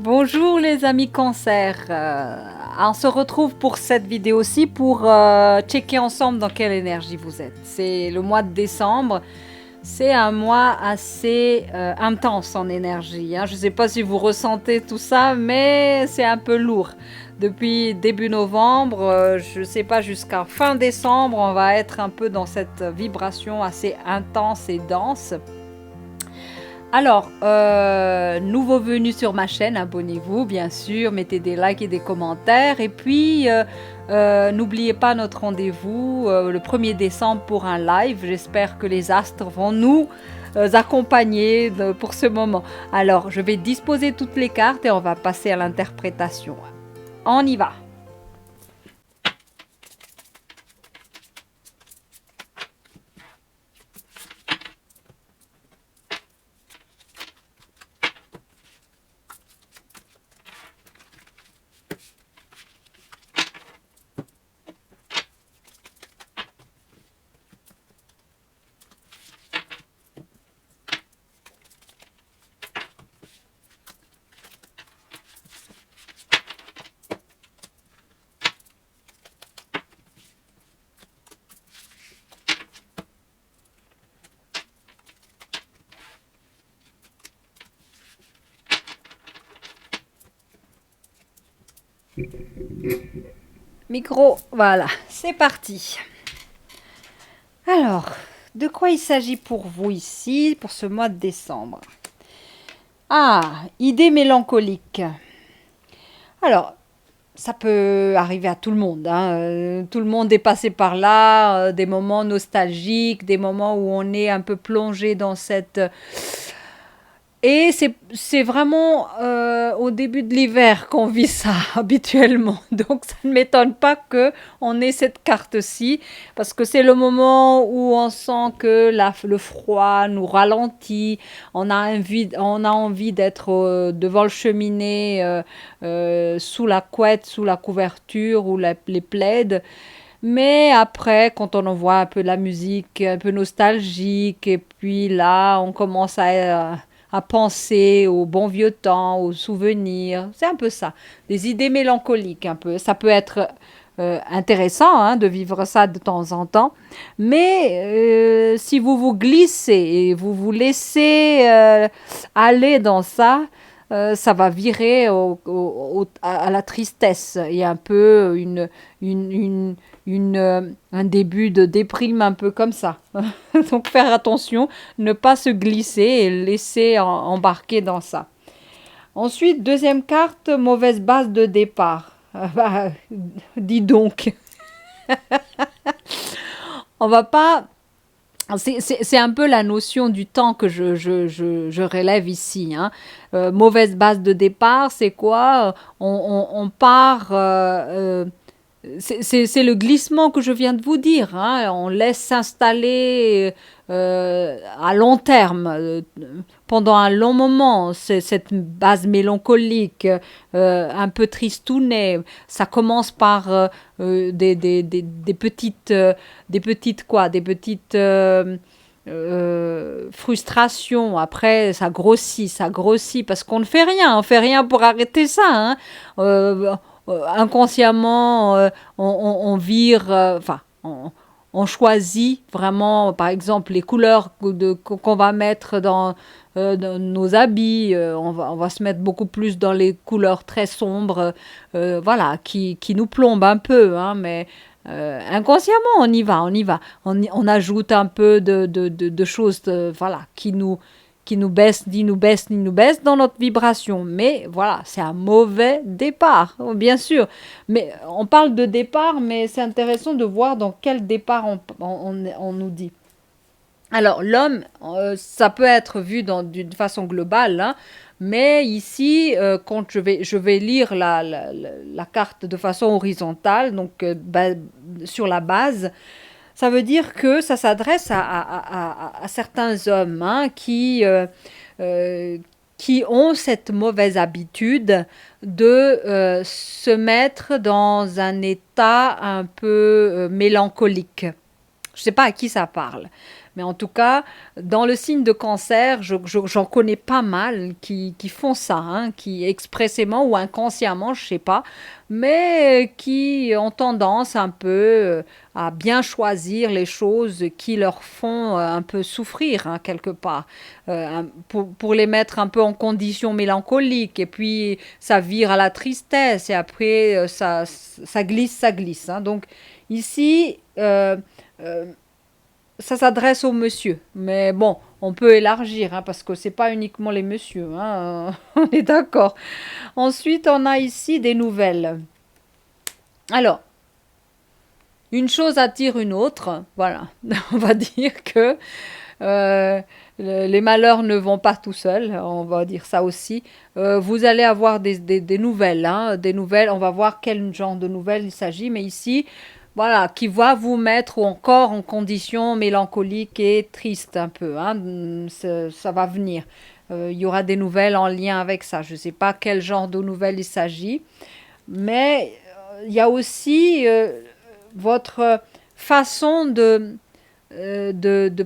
Bonjour les amis cancer. On se retrouve pour cette vidéo-ci pour checker ensemble dans quelle énergie vous êtes. C'est le mois de décembre. C'est un mois assez intense en énergie, hein. Je ne sais pas si vous ressentez tout ça, mais c'est un peu lourd. Depuis début novembre, je ne sais pas, jusqu'à fin décembre, on va être un peu dans cette vibration assez intense et dense. Alors, nouveau venu sur ma chaîne, abonnez-vous bien sûr, mettez des likes et des commentaires. Et puis, n'oubliez pas notre rendez-vous le 1er décembre pour un live. J'espère que les astres vont nous accompagner pour ce moment. Alors, je vais disposer toutes les cartes et on va passer à l'interprétation. On y va! Micro, voilà, c'est parti. Alors, de quoi il s'agit pour vous ici, pour ce mois de décembre? Ah, idée mélancolique. Alors, ça peut arriver à tout le monde, hein. Tout le monde est passé par là, des moments nostalgiques, des moments où on est un peu plongé dans cette... Et c'est vraiment au début de l'hiver qu'on vit ça habituellement. Donc ça ne m'étonne pas que on ait cette carte-ci, parce que c'est le moment où on sent que le froid nous ralentit. On a envie d'être devant le cheminée, sous la couette, sous la couverture ou les plaids. Mais après, quand on en voit un peu de la musique, un peu nostalgique, et puis là, on commence à penser au bon vieux temps, aux souvenirs. C'est un peu ça. Des idées mélancoliques un peu. Ça peut être intéressant, hein, de vivre ça de temps en temps. Mais si vous vous glissez et vous vous laissez aller dans ça, ça va virer à la tristesse et un peu une, une, un début de déprime un peu comme ça. Donc faire attention, ne pas se glisser et laisser embarquer dans ça. Ensuite, deuxième carte, mauvaise base de départ. Dis donc, on va pas... C'est un peu la notion du temps que je relève ici, hein. Mauvaise base de départ, c'est quoi? On part... c'est le glissement que je viens de vous dire, hein. On laisse s'installer à long terme, pendant un long moment, cette base mélancolique, un peu tristounet. Ça commence par des petites quoi, des petites frustrations. Après, ça grossit parce qu'on ne fait rien, on fait rien pour arrêter ça, hein. Euh, Inconsciemment, on vire, enfin, on choisit vraiment, par exemple, les couleurs qu'on va mettre dans nos habits. On va se mettre beaucoup plus dans les couleurs très sombres, voilà, qui nous plombent un peu, hein, mais inconsciemment, on y va, on y va. On ajoute un peu de choses, voilà, qui nous baissent, ni nous baissent dans notre vibration. Mais voilà, c'est un mauvais départ, bien sûr. Mais on parle de départ, mais c'est intéressant de voir dans quel départ on nous dit. Alors, l'homme, ça peut être vu d'une façon globale, hein, mais ici, quand je vais lire la carte de façon horizontale, donc sur la base, ça veut dire que ça s'adresse à certains hommes, hein, euh, qui ont cette mauvaise habitude de se mettre dans un état un peu mélancolique. Je ne sais pas à qui ça parle. Mais en tout cas, dans le signe de cancer, j'en connais pas mal qui font ça, hein, qui expressément ou inconsciemment, je ne sais pas, mais qui ont tendance un peu à bien choisir les choses qui leur font un peu souffrir, hein, quelque part, pour les mettre un peu en condition mélancolique, et puis ça vire à la tristesse, et après ça glisse, ça glisse, hein. Donc ici, euh, ça s'adresse aux monsieur. Mais bon, on peut élargir, hein, parce que c'est pas uniquement les messieurs, hein, on est d'accord. Ensuite, on a ici des nouvelles. Alors, une chose attire une autre. Voilà, on va dire que euh, les malheurs ne vont pas tout seuls. On va dire ça aussi. Vous allez avoir des nouvelles, hein, des nouvelles. On va voir quel genre de nouvelles il s'agit. Mais ici, voilà, qui va vous mettre encore en condition mélancolique et triste un peu, hein. Ça va venir. Il y aura des nouvelles en lien avec ça. Je ne sais pas quel genre de nouvelles il s'agit, mais il y a aussi votre façon de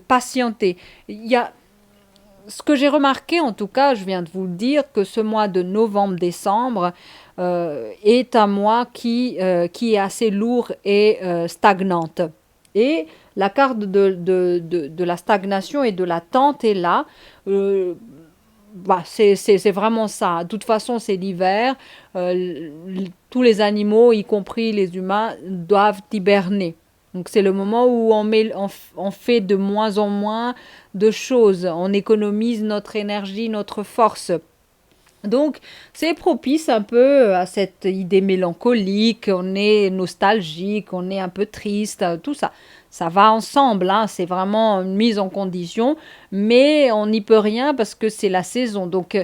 patienter. Il y a ce que j'ai remarqué, en tout cas, je viens de vous le dire, que ce mois de novembre-décembre est un mois qui est assez lourd et stagnante. Et la carte de la stagnation et de l'attente est là. Euh, c'est vraiment ça. De toute façon, c'est l'hiver. Tous les animaux, y compris les humains, doivent hiberner. Donc c'est le moment où on fait de moins en moins de choses. On économise notre énergie, notre force. Donc, c'est propice un peu à cette idée mélancolique, on est nostalgique, on est un peu triste, tout ça. Ça va ensemble, hein, c'est vraiment une mise en condition, mais on n'y peut rien parce que c'est la saison. Donc,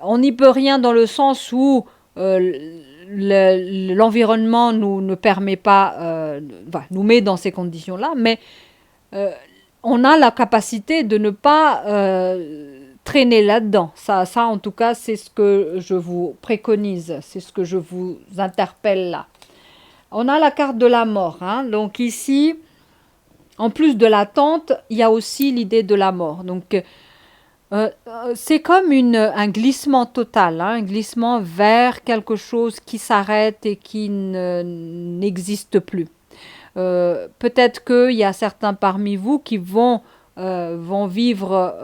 on n'y peut rien dans le sens où l'environnement nous ne permet pas, nous met dans ces conditions-là, mais euh, on a la capacité de ne pas traîner là-dedans. Ça, en tout cas, c'est ce que je vous préconise, c'est ce que je vous interpelle là. On a la carte de la mort, hein. Donc ici, en plus de l'attente, il y a aussi l'idée de la mort. Donc c'est comme un glissement total, hein, un glissement vers quelque chose qui s'arrête et qui n'existe plus. Peut-être qu'il y a certains parmi vous qui vont vivre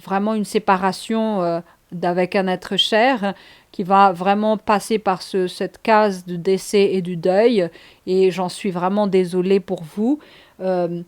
vraiment une séparation avec un être cher, qui va vraiment passer par cette case du décès et du deuil, et j'en suis vraiment désolée pour vous. Euh,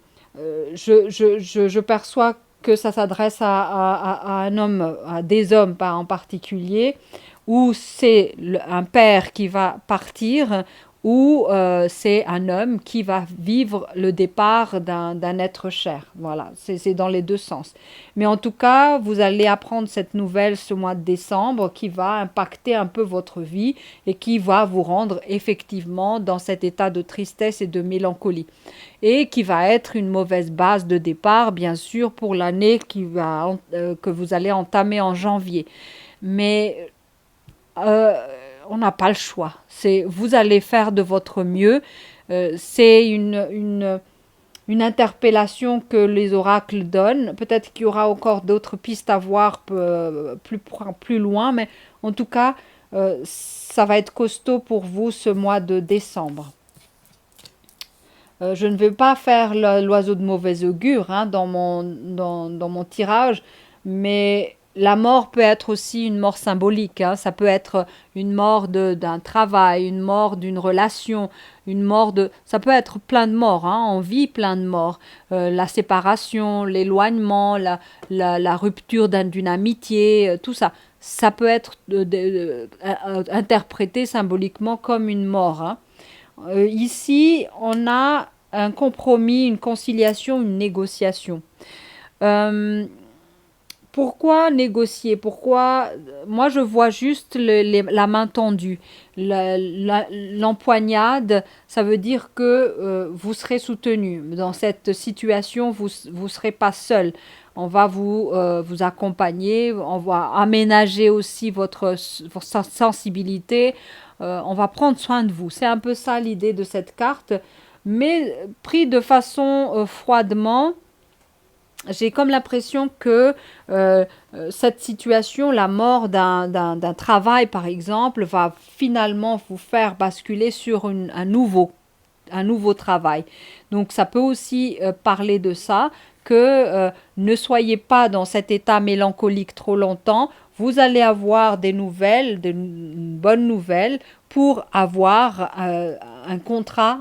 je perçois que ça s'adresse à un homme, à des hommes pas en particulier, où c'est un père qui va partir, ou c'est un homme qui va vivre le départ d'un être cher. Voilà, c'est dans les deux sens. Mais en tout cas, vous allez apprendre cette nouvelle ce mois de décembre qui va impacter un peu votre vie et qui va vous rendre effectivement dans cet état de tristesse et de mélancolie. Et qui va être une mauvaise base de départ, bien sûr, pour l'année que vous allez entamer en janvier. Mais euh, on n'a pas le choix. Vous allez faire de votre mieux. C'est une interpellation que les oracles donnent. Peut-être qu'il y aura encore d'autres pistes à voir plus loin, mais en tout cas, ça va être costaud pour vous ce mois de décembre. Je ne vais pas faire l'oiseau de mauvais augure, hein, dans mon tirage, mais la mort peut être aussi une mort symbolique, hein. Ça peut être une mort d'un travail, une mort d'une relation, une mort de... Ça peut être plein de morts, hein. On vit plein de morts. La séparation, l'éloignement, la rupture d'une amitié, tout ça. Ça peut être interprété symboliquement comme une mort, hein. Ici, on a un compromis, une conciliation, une négociation. Euh, Pourquoi négocier? Pourquoi? Moi, je vois juste la main tendue. L'empoignade, ça veut dire que vous serez soutenu. Dans cette situation, vous ne serez pas seul. On va vous accompagner, on va aménager aussi votre sensibilité, on va prendre soin de vous. C'est un peu ça l'idée de cette carte. mais pris de façon froidement. J'ai comme l'impression que cette situation, la mort d'un travail par exemple, va finalement vous faire basculer sur un nouveau travail. Donc ça peut aussi parler de ça, que ne soyez pas dans cet état mélancolique trop longtemps. Vous allez avoir des nouvelles, une bonne nouvelle pour avoir un contrat,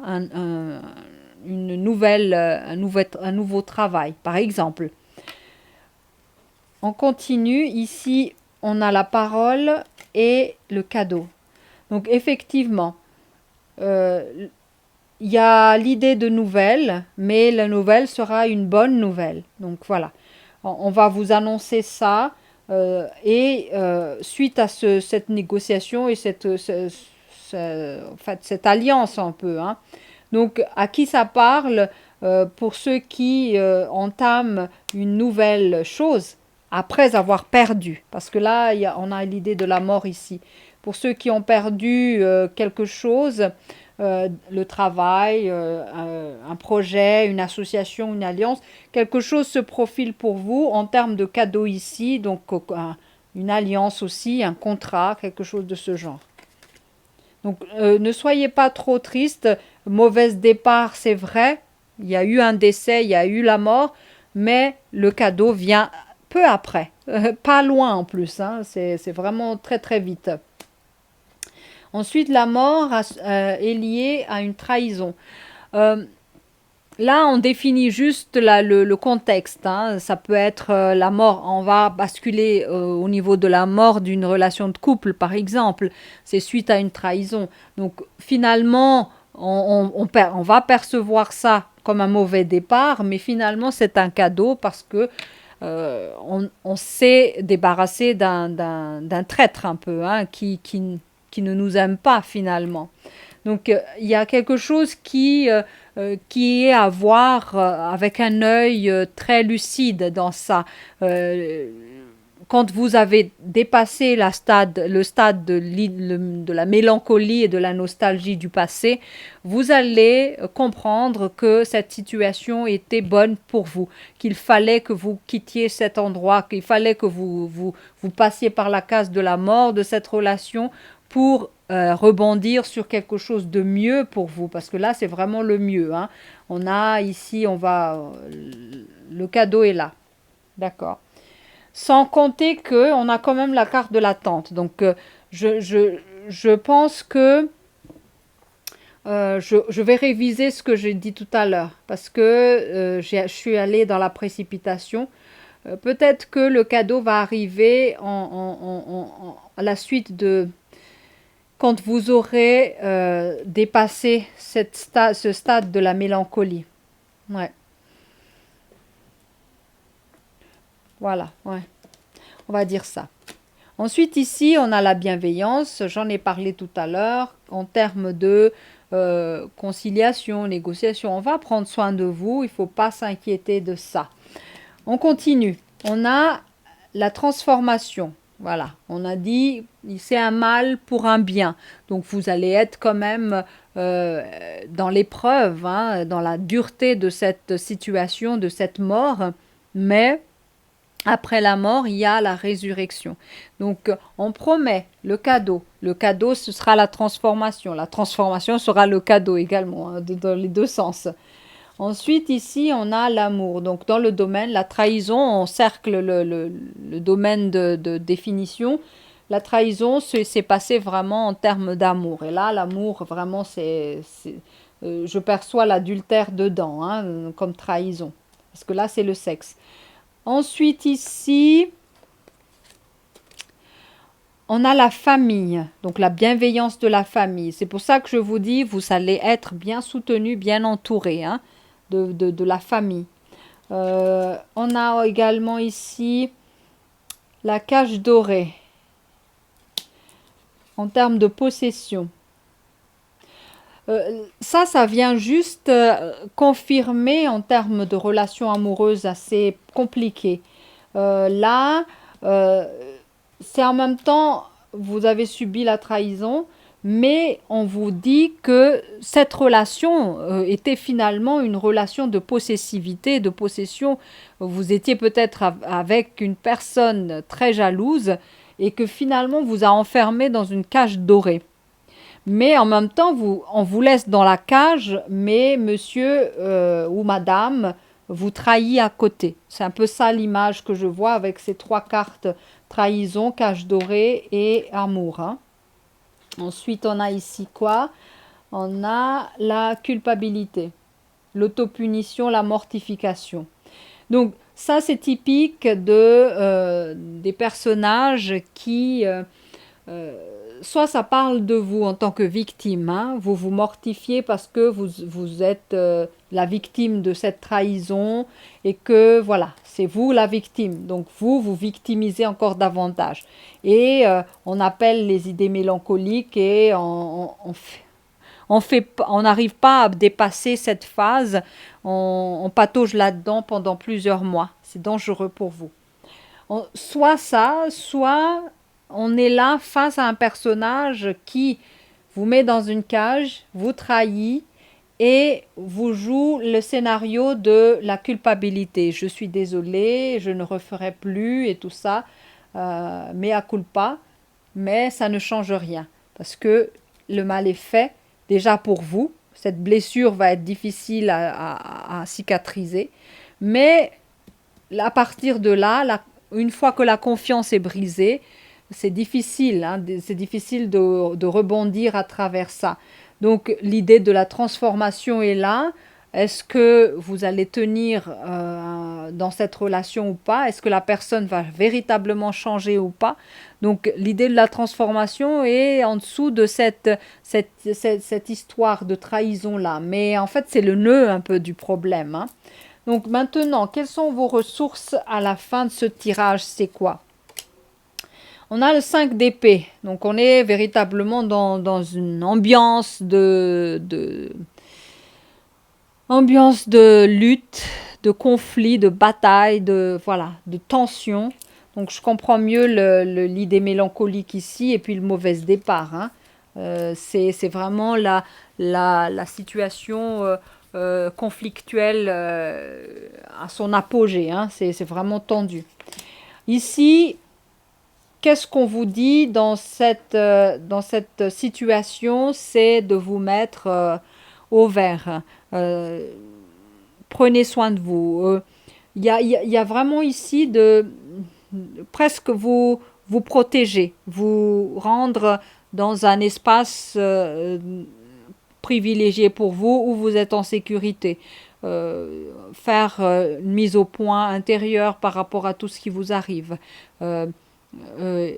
une nouvelle, un nouveau travail, par exemple. On continue. Ici, on a la parole et le cadeau. Donc, effectivement, il y a l'idée de nouvelle, mais la nouvelle sera une bonne nouvelle. Donc, voilà. On va vous annoncer ça. Et suite à cette négociation et en fait, cette alliance un peu, hein. Donc, à qui ça parle? Pour ceux qui entament une nouvelle chose après avoir perdu. Parce que là, on a l'idée de la mort ici. Pour ceux qui ont perdu quelque chose, le travail, un projet, une association, une alliance, quelque chose se profile pour vous en termes de cadeau ici. Donc, une alliance aussi, un contrat, quelque chose de ce genre. Donc, ne soyez pas trop triste. Mauvais départ, c'est vrai. Il y a eu un décès, il y a eu la mort, mais le cadeau vient peu après. Pas loin en plus, hein. C'est vraiment très très vite. Ensuite, la mort est liée à une trahison. Euh, Là, on définit juste le contexte, hein. Ça peut être la mort. On va basculer au niveau de la mort d'une relation de couple, par exemple. C'est suite à une trahison. Donc, finalement, on va percevoir ça comme un mauvais départ, mais finalement, c'est un cadeau parce que on s'est débarrassé d'un traître un peu, hein, qui ne nous aime pas finalement. Donc, il y a quelque chose qui est à voir avec un œil très lucide dans ça. Euh, Quand vous avez dépassé le stade de la mélancolie et de la nostalgie du passé, vous allez comprendre que cette situation était bonne pour vous, qu'il fallait que vous quittiez cet endroit, qu'il fallait que vous passiez par la case de la mort de cette relation pour rebondir sur quelque chose de mieux pour vous, parce que là c'est vraiment le mieux, hein. On a ici, le cadeau est là, d'accord. Sans compter que on a quand même la carte de l'attente. Donc je pense que je vais réviser ce que j'ai dit tout à l'heure parce que je suis allée dans la précipitation. Peut-être que le cadeau va arriver à la suite de quand vous aurez dépassé ce stade de la mélancolie. Ouais, voilà, ouais, on va dire ça. Ensuite, ici, on a la bienveillance. J'en ai parlé tout à l'heure en termes de conciliation, négociation. On va prendre soin de vous. Il ne faut pas s'inquiéter de ça. On continue. On a la transformation. Voilà, on a dit c'est un mal pour un bien. Donc vous allez être quand même dans l'épreuve, hein, dans la dureté de cette situation, de cette mort. Mais après la mort, il y a la résurrection. Donc, on promet le cadeau. Le cadeau, ce sera la transformation. La transformation sera le cadeau également, hein, dans les deux sens. Ensuite, ici, on a l'amour. Donc, dans le domaine, la trahison, on cercle le domaine de définition. La trahison, c'est passé vraiment en termes d'amour. Et là, l'amour, vraiment, je perçois l'adultère dedans, hein, comme trahison. Parce que là, c'est le sexe. Ensuite, ici, on a la famille, donc la bienveillance de la famille. C'est pour ça que je vous dis, vous allez être bien soutenu, bien entouré, hein, de la famille. On a également ici la cage dorée en termes de possession. Ça vient juste confirmer en termes de relations amoureuses assez compliquées. Là, c'est en même temps, vous avez subi la trahison, mais on vous dit que cette relation était finalement une relation de possessivité, de possession. Vous étiez peut-être avec une personne très jalouse et que finalement vous a enfermé dans une cage dorée. Mais en même temps, on vous laisse dans la cage, mais monsieur ou madame vous trahit à côté. C'est un peu ça l'image que je vois avec ces trois cartes: trahison, cage dorée et amour. Hein. Ensuite, on a ici quoi? On a la culpabilité, l'autopunition, la mortification. Donc ça, c'est typique des personnages qui soit ça parle de vous en tant que victime, hein, vous vous mortifiez parce que vous êtes la victime de cette trahison et que voilà, c'est vous la victime. Donc vous victimisez encore davantage. Et on appelle les idées mélancoliques et on n'arrive pas à dépasser cette phase, on patauge là-dedans pendant plusieurs mois. C'est dangereux pour vous. Soit ça, soit on est là face à un personnage qui vous met dans une cage, vous trahit et vous joue le scénario de la culpabilité. Je suis désolée, je ne referai plus et tout ça, mea culpa, mais ça ne change rien parce que le mal est fait déjà pour vous. Cette blessure va être difficile à cicatriser, mais à partir de là, une fois que la confiance est brisée, c'est difficile, hein, c'est difficile de rebondir à travers ça. Donc l'idée de la transformation est là. Est-ce que vous allez tenir dans cette relation ou pas? Est-ce que la personne va véritablement changer ou pas? Donc l'idée de la transformation est en dessous de cette histoire de trahison-là. Mais en fait, c'est le nœud un peu du problème. Hein. Donc maintenant, quelles sont vos ressources à la fin de ce tirage? C'est quoi? On a le 5 d'épée. Donc on est véritablement dans une ambiance ambiance de lutte, de conflit, de bataille, de tension. Donc je comprends mieux l'idée mélancolique ici et puis le mauvais départ. Hein. C'est vraiment la situation conflictuelle à son apogée. Hein. C'est vraiment tendu. Ici, qu'est-ce qu'on vous dit dans cette situation? C'est de vous mettre au vert. Euh, Prenez soin de vous. Y a vraiment ici de presque vous protéger, vous rendre dans un espace privilégié pour vous où vous êtes en sécurité. Faire une mise au point intérieure par rapport à tout ce qui vous arrive. Euh, euh,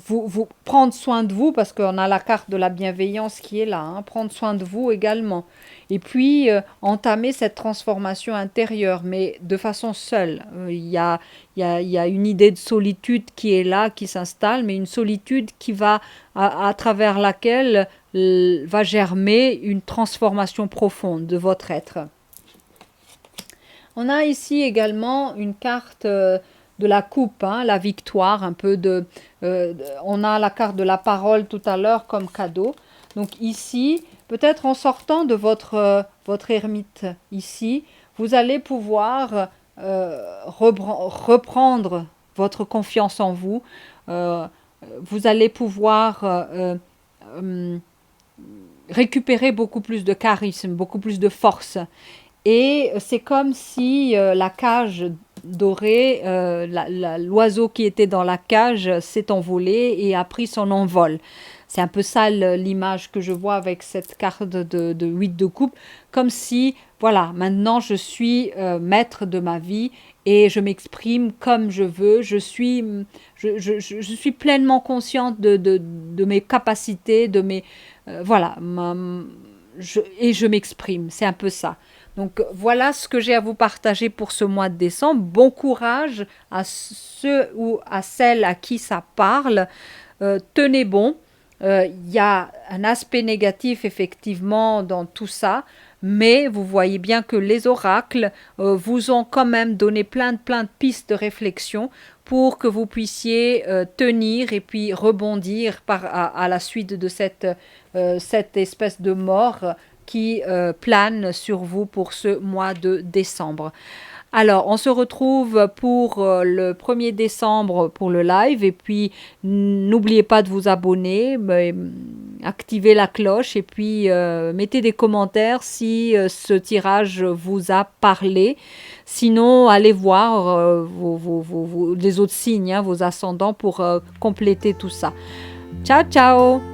vous prendre soin de vous parce qu'on a la carte de la bienveillance qui est là, hein, prendre soin de vous également et puis entamer cette transformation intérieure mais de façon seule. Il y a une idée de solitude qui est là, qui s'installe, mais une solitude qui va à travers laquelle va germer une transformation profonde de votre être. On a ici également une carte de la coupe, hein, la victoire, un peu on a la carte de la parole tout à l'heure comme cadeau. Donc ici, peut-être en sortant de votre ermite ici, vous allez pouvoir reprendre votre confiance en vous. Vous allez pouvoir récupérer beaucoup plus de charisme, beaucoup plus de force. Et c'est comme si la cage dorée, l'oiseau qui était dans la cage s'est envolé et a pris son envol. C'est un peu ça l'image que je vois avec cette carte de 8 de coupe. Comme si, voilà, maintenant je suis maître de ma vie et je m'exprime comme je veux. Je suis pleinement consciente de mes capacités, de mes... voilà, et je m'exprime. C'est un peu ça. Donc voilà ce que j'ai à vous partager pour ce mois de décembre. Bon courage à ceux ou à celles à qui ça parle. Tenez bon. Y a un aspect négatif effectivement dans tout ça. mais vous voyez bien que les oracles vous ont quand même donné plein de pistes de réflexion pour que vous puissiez tenir et puis rebondir à la suite de cette espèce de mort qui plane sur vous pour ce mois de décembre. Alors, on se retrouve pour le 1er décembre pour le live et puis n'oubliez pas de vous abonner, activez la cloche et puis mettez des commentaires si ce tirage vous a parlé. Sinon, allez voir les autres signes, hein, vos ascendants pour compléter tout ça. Ciao, ciao!